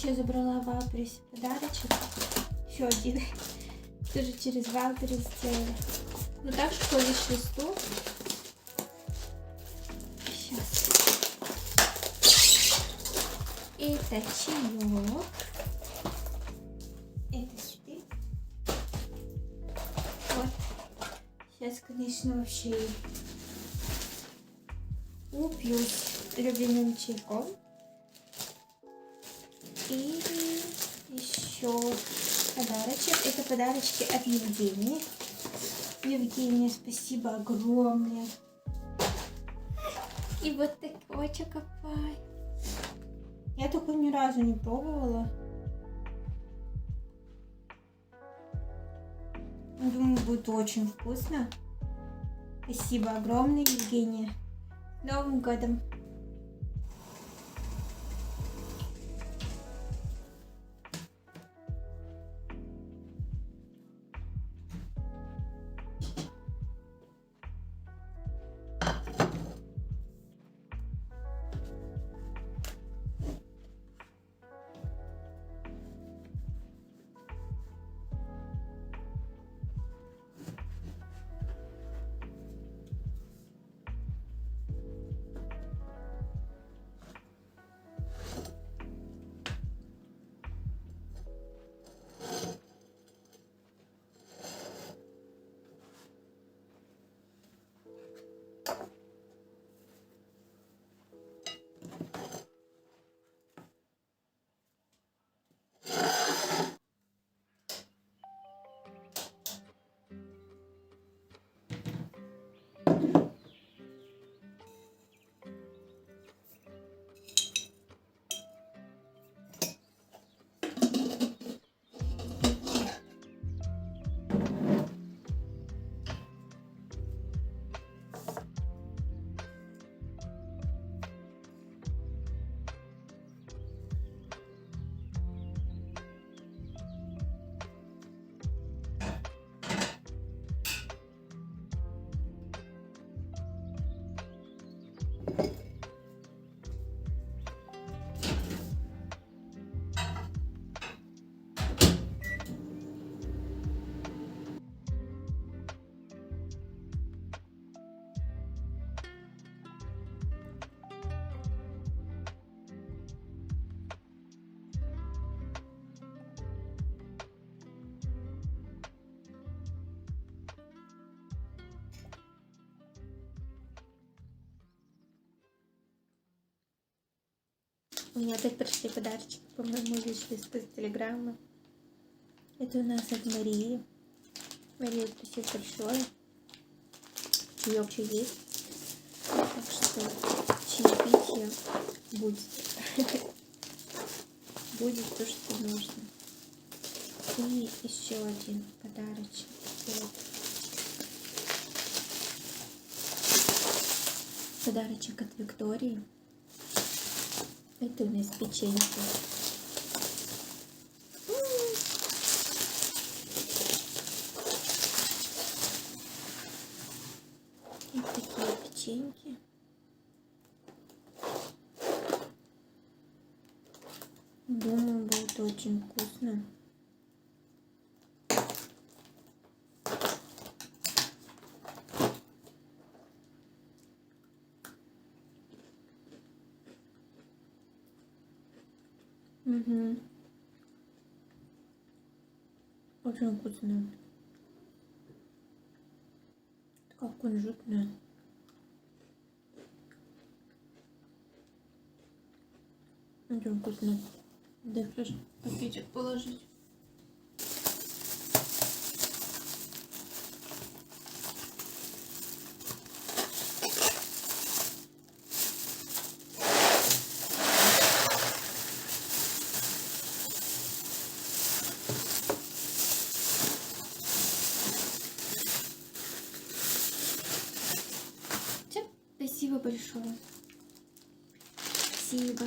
Еще забрала в Валберес подарочек. Еще один. Тоже через Валберес сделали. Ну так что лист-листу. Сейчас. Это чаек. Это сюда. Вот. Сейчас, конечно, вообще упьюсь любимым чайком. И еще подарочек. Это подарочки от Евгении. Евгения, спасибо огромное. И вот такой чокопай. Я такой ни разу не пробовала. Думаю, будет очень вкусно. Спасибо огромное, Евгения. С Новым годом! У меня опять пришли подарочки по моему лист-листу из Телеграма. Это у нас от Марии. Мария, спасибо большое. Чаек есть. Так что чаепитие будет. Будет то, что нужно. И еще один подарочек. Вот. Подарочек от Виктории. Это у нас печеньки. Вот такие печеньки. Думаю, будет очень вкусно. Угу. Очень вкусно. Такая кунжутная. Очень вкусно. Дай тоже пакетик положить. Спасибо большое. Спасибо.